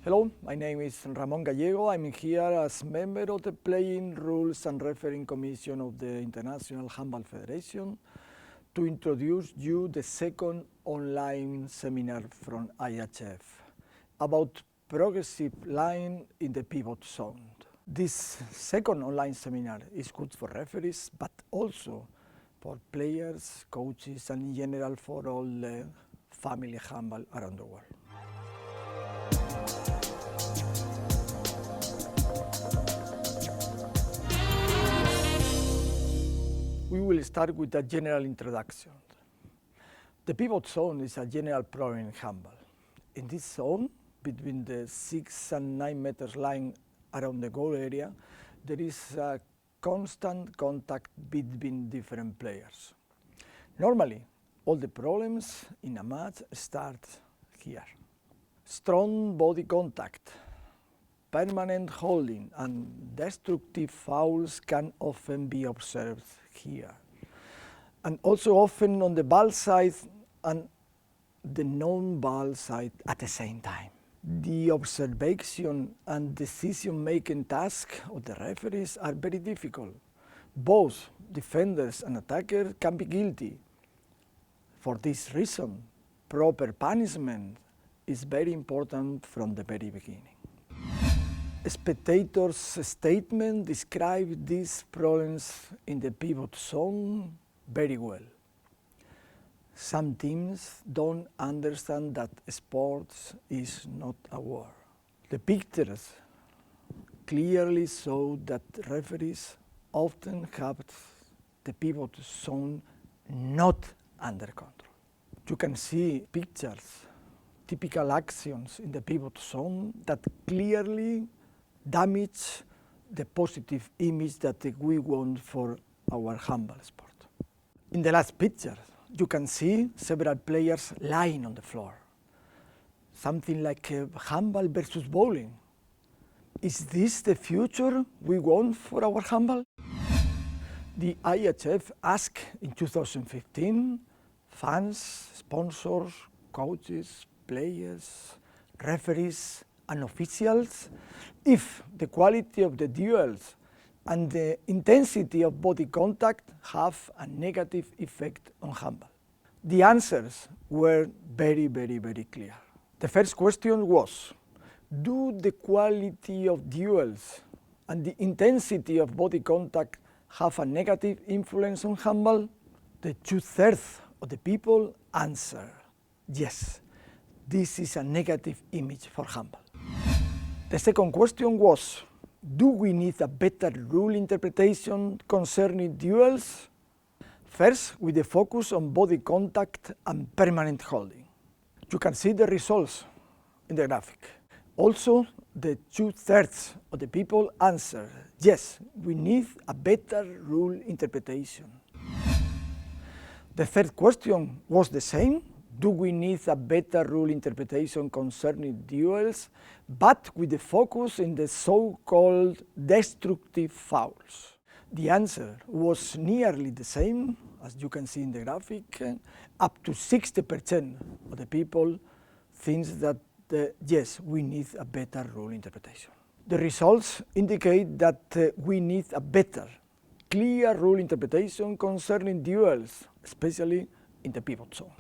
Hello, my name is Ramon Gallego. I'm here as member of the Playing Rules and Refereeing Commission of the International Handball Federation to introduce you the second online seminar from IHF about progressive line in the pivot zone. This second online seminar is good for referees, but also for players, coaches, and in general for all the family handball around the world. We will start with a general introduction. The pivot zone is a general problem in handball. In this zone, between the 6 and 9 meters line around the goal area, there is a constant contact between different players. Normally, all the problems in a match start here. Strong body contact, permanent holding, and destructive fouls can often be observed here. And also often on the ball side and the non-ball side at the same time. The observation and decision-making tasks of the referees are very difficult. Both defenders and attackers can be guilty. For this reason, proper punishment is very important from the very beginning. Spectators' statement describe these problems in the pivot zone very well. Some teams don't understand that sports is not a war. The pictures clearly show that referees often have the pivot zone not under control. You can see pictures, typical actions in the pivot zone that clearly damage the positive image that we want for our handball sport. In the last picture, you can see several players lying on the floor. Something like handball versus bowling. Is this the future we want for our handball? The IHF asked in 2015 fans, sponsors, coaches, players, referees, and officials if the quality of the duels and the intensity of body contact have a negative effect on handball. The answers were very clear. The first question was, do the quality of duels and the intensity of body contact have a negative influence on handball? The 2/3 of the people answered, yes, this is a negative image for handball. The second question was, do we need a better rule interpretation concerning duels? First, with the focus on body contact and permanent holding. You can see the results in the graphic. Also, the 2/3 of the people answered, yes, we need a better rule interpretation. The third question was the same. Do we need a better rule interpretation concerning duels, but with the focus in the so-called destructive fouls? The answer was nearly the same, as you can see in the graphic. Up to 60% of the people think that, yes, we need a better rule interpretation. The results indicate that we need a better, clear rule interpretation concerning duels, especially in the pivot zone.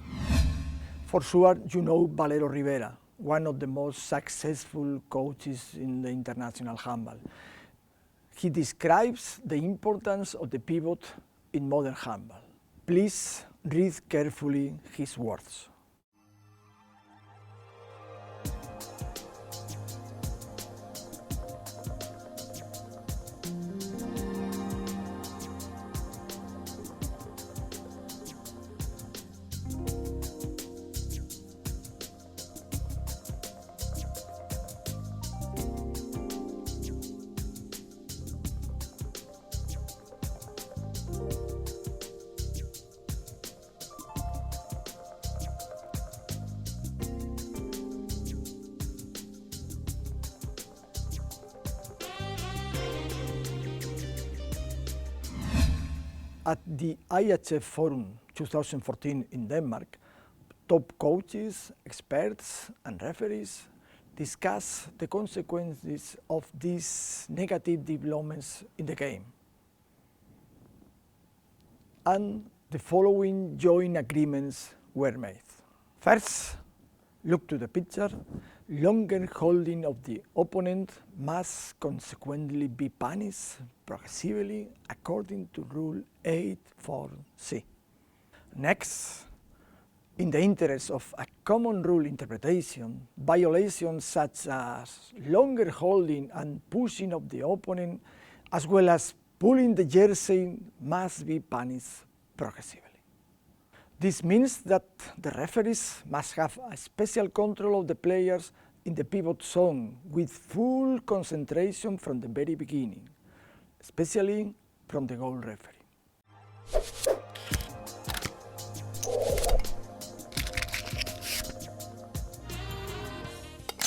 For sure, you know Valero Rivera, one of the most successful coaches in the international handball. He describes the importance of the pivot in modern handball. Please read carefully his words. At the IHF Forum 2014 in Denmark, top coaches, experts, and referees discuss the consequences of these negative developments in the game. And the following joint agreements were made. First, look to the picture. Longer holding of the opponent must consequently be punished progressively according to Rule 8.4c. Next, in the interest of a common rule interpretation, violations such as longer holding and pushing of the opponent, as well as pulling the jersey, must be punished progressively. This means that the referees must have a special control of the players in the pivot zone with full concentration from the very beginning, especially from the goal referee.